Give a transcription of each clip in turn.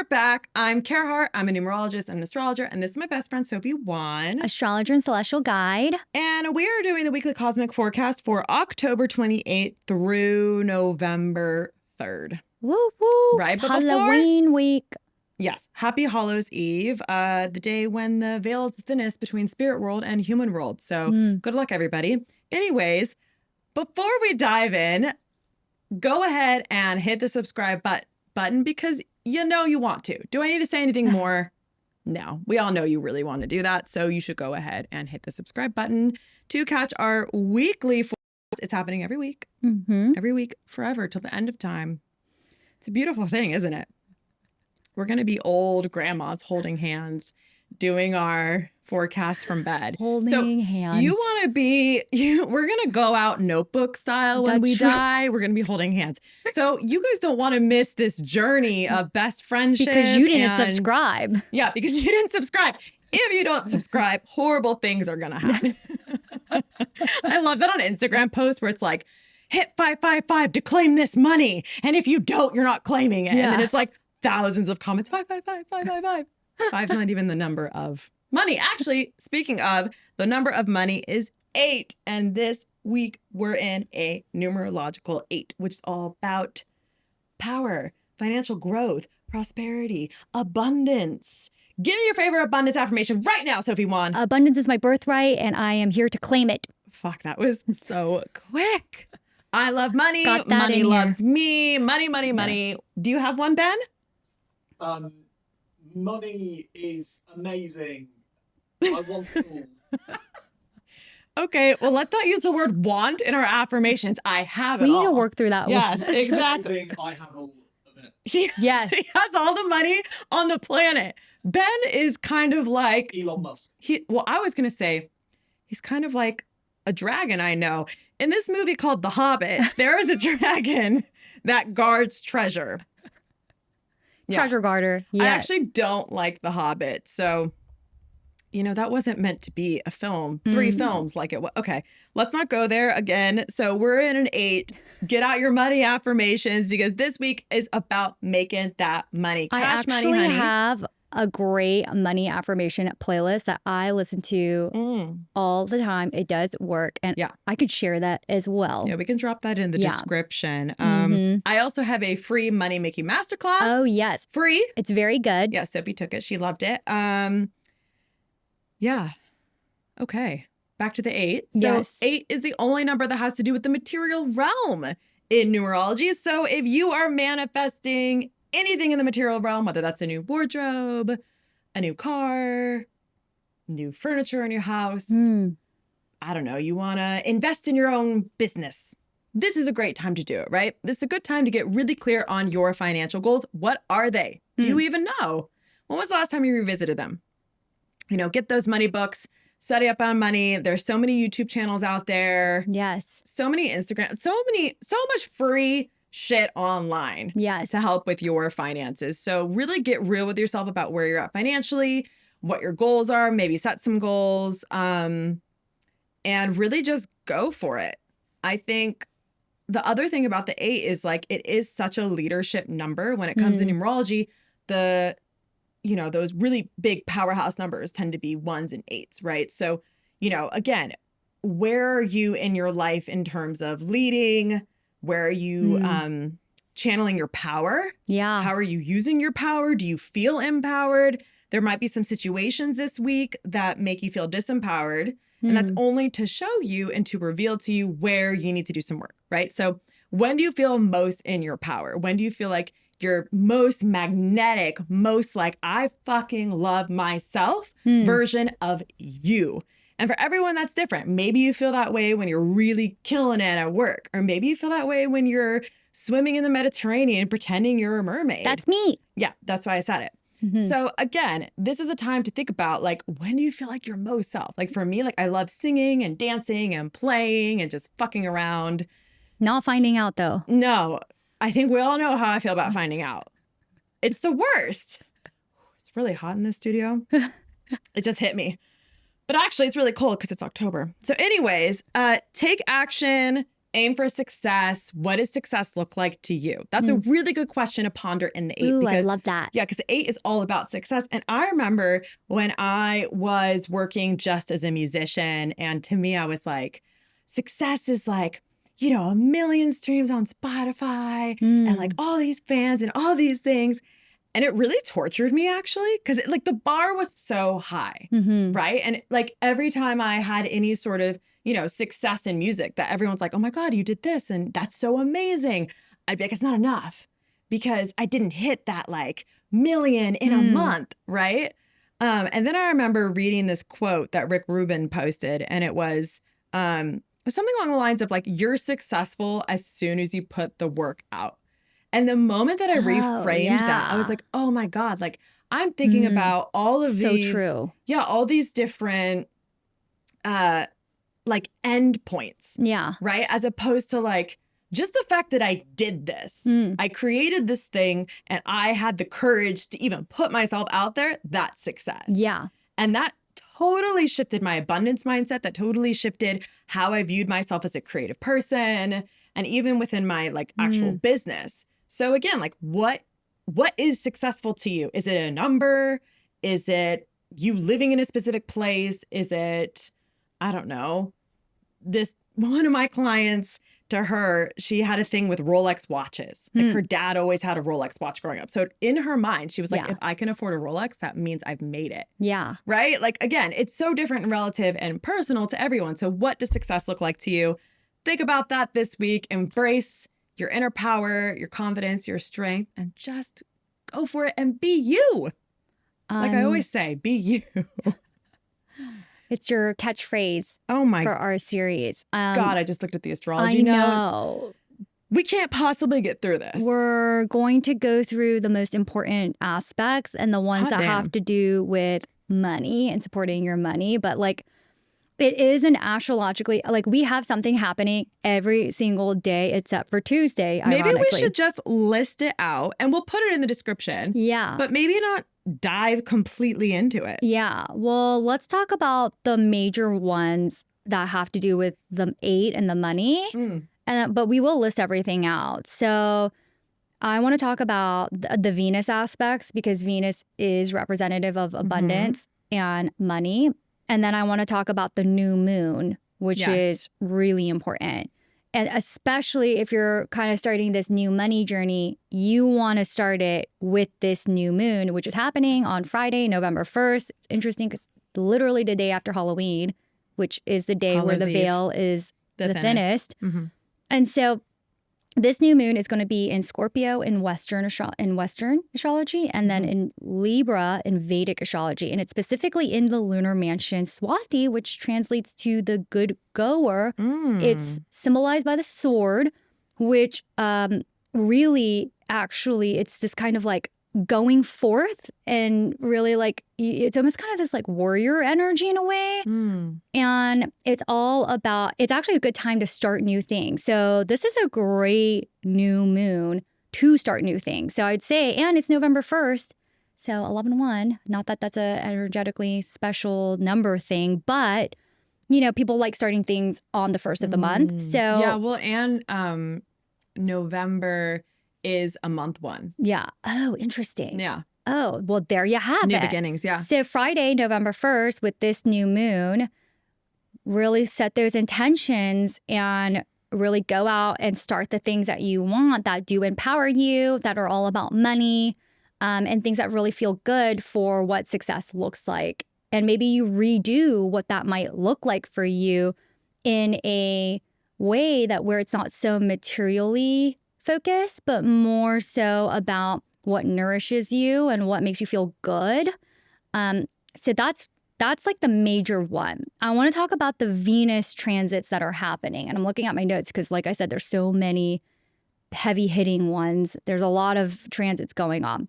are back. I'm Kara Hart. I'm a numerologist and an astrologer, and this is my best friend, Sophie Wan. Astrologer and celestial guide. And we are doing the weekly cosmic forecast for October 28th through November 3rd. Woo woo. Right, but Halloween week. Yes, Happy Hallows Eve, the day when the veil is the thinnest between spirit world and human world. So good luck, everybody. Anyways, before we dive in, go ahead and hit the subscribe button because you know you want to. Do I need to say anything more? No, we all know you really want to do that. So you should go ahead and hit the subscribe button to catch our weekly forecast. It's happening every week, every week, forever, till the end of time. It's a beautiful thing, isn't it? We're going to be old grandmas holding hands, doing our forecast from bed. Holding hands. You want to be, we're going to go out notebook style when we die. We're going to be holding hands. So you guys don't want to miss this journey of best friendship. Because you didn't subscribe. Yeah, because you didn't subscribe. If you don't subscribe, horrible things are going to happen. I love that on Instagram posts where it's like, hit 555 to claim this money. And if you don't, you're not claiming it. Yeah. And it's like thousands of comments, 555, 555. Five's not even the number of money. Actually, speaking of, the number of money is 8. And this week we're in a numerological 8, which is all about power, financial growth, prosperity, abundance. Give me your favorite abundance affirmation right now, Sophie Wan. Abundance is my birthright, and I am here to claim it. Fuck, that was so quick. I love money. Got that Money in loves here. me. Money, money, money. Do you have one, Ben? Money is amazing. I want it all. Okay, well, let's not use the word want in our affirmations. I have it We need all. to work through that. Yes, I exactly. think I have all of it. Yes. He has all the money on the planet. Ben is kind of like, Elon Musk. I was going to say, he's kind of like a dragon I know. In this movie called The Hobbit, there is a dragon that guards treasure. Yeah. Treasure guarder. Yes. I actually don't like The Hobbit. So, that wasn't meant to be a film. 3 films like it was. Okay, let's not go there again. So we're in an 8. Get out your money affirmations because this week is about making that money. I Cash actually money, honey. have a great money affirmation playlist that I listen to all the time. It does work. And Yeah. I could share that as well. Yeah, we can drop that in the Yeah. description. Mhm. I also have a free money making masterclass. Oh, yes. Free. It's very good. Yeah, Sophie took it. She loved it. Yeah. Okay. Back to the 8. So Yes. 8 is the only number that has to do with the material realm in numerology. So if you are manifesting anything in the material realm, whether that's a new wardrobe, a new car, new furniture in your house, I don't know, you want to invest in your own business, this is a great time to do it, right? This is a good time to get really clear on your financial goals. What are they? Do you even know? When was the last time you revisited them? Get those money books, study up on money. There's so many YouTube channels out there. Yes. So many Instagram, so much free shit online Yes. to help with your finances. So really get real with yourself about where you're at financially, what your goals are, maybe set some goals, and really just go for it. I think the other thing about the 8 is like, it is such a leadership number when it comes to numerology. Those really big powerhouse numbers tend to be 1s and 8s, right? So, again, where are you in your life in terms of leading? Where are you channeling your power? Yeah. How are you using your power? Do you feel empowered? There might be some situations this week that make you feel disempowered. And that's only to show you and to reveal to you where you need to do some work, right? So when do you feel most in your power? When do you feel like you're most magnetic, most like, I fucking love myself version of you? And for everyone, that's different. Maybe you feel that way when you're really killing it at work, or maybe you feel that way when you're swimming in the Mediterranean pretending you're a mermaid. That's me. Yeah, that's why I said it. So again, this is a time to think about, like, when do you feel like your most self? Like for me, like I love singing and dancing and playing and just fucking around. Not finding out though. No, I think we all know how I feel about finding out. It's the worst. It's really hot in this studio. It just hit me. But actually, it's really cold because it's October. So anyways, take action, aim for success. What does success look like to you? That's a really good question to ponder in the 8. Ooh, because, I love that. Yeah, because the 8 is all about success. And I remember when I was working just as a musician, and to me, I was like, success is like, you know, 1 million streams on Spotify and like all these fans and all these things. And it really tortured me, actually, because like the bar was so high, right? And like every time I had any sort of, you know, success in music, that everyone's like, oh my God, you did this and that's so amazing, I'd be like, it's not enough because I didn't hit that like million in a month, right? And then I remember reading this quote that Rick Rubin posted, and it was something along the lines of like, you're successful as soon as you put the work out. And the moment that I reframed that, I was like, oh my God, like I'm thinking about all of these, true. Yeah, all these different like end points. Yeah. Right. As opposed to like just the fact that I did this, I created this thing and I had the courage to even put myself out there. That's success. Yeah. And that totally shifted my abundance mindset. That totally shifted how I viewed myself as a creative person, and even within my like actual business. So again, like what is successful to you? Is it a number? Is it you living in a specific place? Is it, I don't know, this one of my clients, to her, she had a thing with Rolex watches. Like her dad always had a Rolex watch growing up. So in her mind, she was like, if I can afford a Rolex, that means I've made it. Yeah. Right? Like, again, it's so different and relative and personal to everyone. So what does success look like to you? Think about that this week. Embrace your inner power, your confidence, your strength, and just go for it and be you. Like I always say, be you. It's your catchphrase for our series. God, I just looked at the astrology I notes. know. We can't possibly get through this. We're going to go through the most important aspects and the ones that have to do with money and supporting your money. But like, it is an astrologically, like we have something happening every single day except for Tuesday, Maybe we should just list it out and we'll put it in the description. Yeah. But maybe not dive completely into it. Yeah. Well, let's talk about the major ones that have to do with the 8 and the money. But we will list everything out. So I want to talk about the Venus aspects, because Venus is representative of abundance and money. And then I want to talk about the new moon, which is really important. And especially if you're kind of starting this new money journey, you want to start it with this new moon, which is happening on Friday, November 1st. It's interesting because literally the day after Halloween, which is the day where the veil is the thinnest. And so this new moon is going to be in Scorpio in Western astrology, and then in Libra in Vedic astrology. And it's specifically in the lunar mansion Swati, which translates to the good goer. It's symbolized by the sword, which really actually it's this kind of like going forth, and really like it's almost kind of this like warrior energy in a way. And it's all about, it's actually a good time to start new things. So this is a great new moon to start new things. So I'd say, and it's November 1st. So 11-1, not that that's a energetically special number thing, but you know, people like starting things on the 1st of the month. So yeah, well, and November is a month one. Yeah. Oh, interesting. Yeah. Oh, well, there you have New it. beginnings, yeah. So Friday, November 1st, with this new moon, really set those intentions and really go out and start the things that you want that do empower you, that are all about money, and things that really feel good for what success looks like. And maybe you redo what that might look like for you in a way that where it's not so materially focused, but more so about what nourishes you and what makes you feel good. So that's like the major one. I want to talk about the Venus transits that are happening. And I'm looking at my notes because, like I said, there's so many heavy hitting ones. There's a lot of transits going on.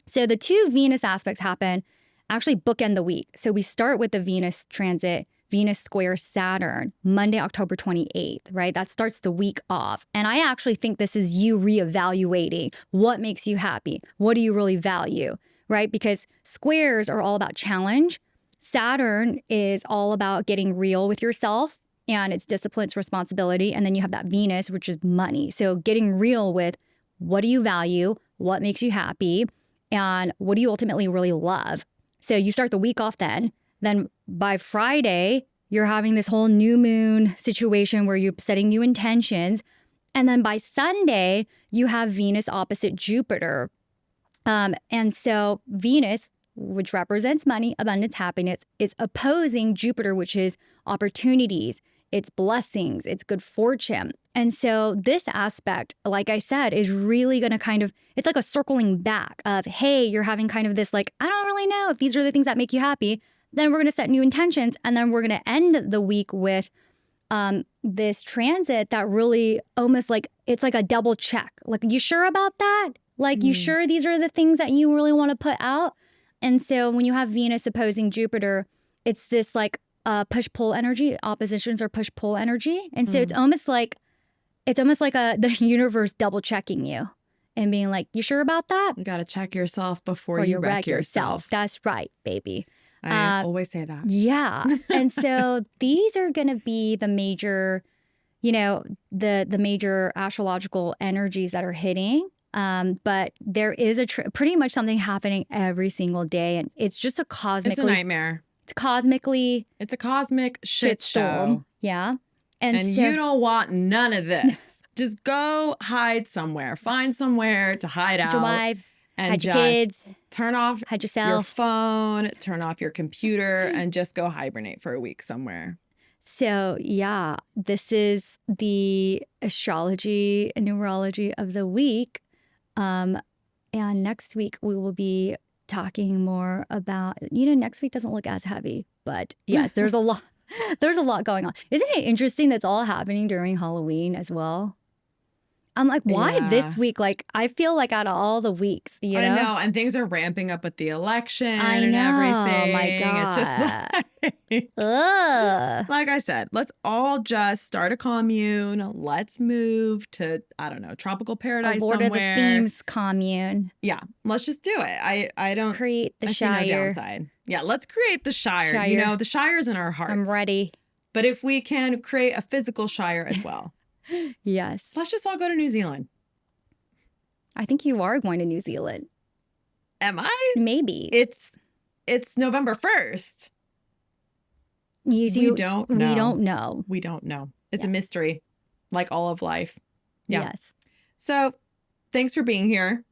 So the 2 Venus aspects happen, actually bookend the week. So we start with the Venus transit, Venus square Saturn, Monday, October 28th, right? That starts the week off. And I actually think this is you reevaluating what makes you happy. What do you really value, right? Because squares are all about challenge. Saturn is all about getting real with yourself and it's discipline, it's responsibility. And then you have that Venus, which is money. So getting real with what do you value, what makes you happy, and what do you ultimately really love. So you start the week off then. Then by Friday, you're having this whole new moon situation where you're setting new intentions. And then by Sunday, you have Venus opposite Jupiter. And so Venus, which represents money, abundance, happiness, is opposing Jupiter, which is opportunities, it's blessings, it's good fortune. And so this aspect, like I said, is really going to kind of, it's like a circling back of, hey, you're having kind of this like, I don't really know if these are the things that make you happy. Then we're going to set new intentions. And then we're going to end the week with this transit that really almost like, it's like a double check. Like, you sure about that? Like, you sure these are the things that you really want to put out? And so when you have Venus opposing Jupiter, it's this like push-pull energy. Oppositions are push-pull energy. And so it's almost like the universe double checking you and being like, you sure about that? You got to check yourself before you wreck yourself. That's right, baby. I always say that. Yeah. And so these are going to be the major, the major astrological energies that are hitting. But there is pretty much something happening every single day. And it's just a cosmic. It's a nightmare. It's a cosmic shit show. Yeah. And so, you don't want none of this. Just go hide somewhere. Find somewhere to hide out. Your wife, and hide just your kids, turn off hide yourself, your phone, turn off your computer, and just go hibernate for a week somewhere. So yeah, this is the astrology and numerology of the week. And next week we will be talking more about, next week doesn't look as heavy, but yes, there's a lot going on. Isn't it interesting that's all happening during Halloween as well? I'm like, why this week? Like, I feel like out of all the weeks, I know, and things are ramping up with the election and Oh everything. my God. It's just like I said, let's all just start a commune. Let's move to, I don't know, tropical paradise Lord somewhere. of the Themes commune. Yeah, let's just do it. I don't create the I Shire. See no downside. Yeah, let's create the Shire. The Shire's in our hearts. I'm ready. But if we can create a physical Shire as well. Yes. Let's just all go to New Zealand. I think you are going to New Zealand. Am I? Maybe. It's November 1st. We don't know. We don't know. It's a mystery, like all of life. Yeah. Yes. So thanks for being here.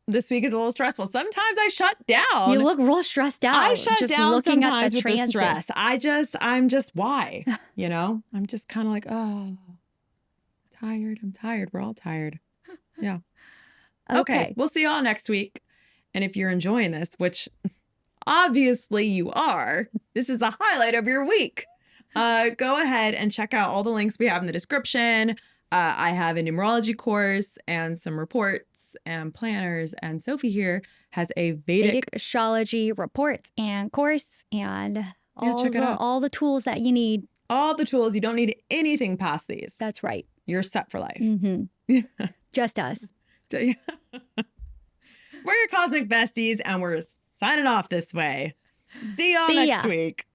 This week is a little stressful. Sometimes I shut down. You look real stressed out. I shut just down looking sometimes at with the stress. I'm just why? I'm just kind of like, oh, I'm tired. We're all tired. Yeah. Okay. We'll see y'all next week. And if you're enjoying this, which obviously you are, this is the highlight of your week. Go ahead and check out all the links we have in the description. I have a numerology course and some reports and planners. And Sophie here has a Vedic astrology reports and course and all the tools that you need. All the tools. You don't need anything past these. That's right. You're set for life. Mm-hmm. Just us. We're your cosmic besties, and we're signing off this way. See y'all next week.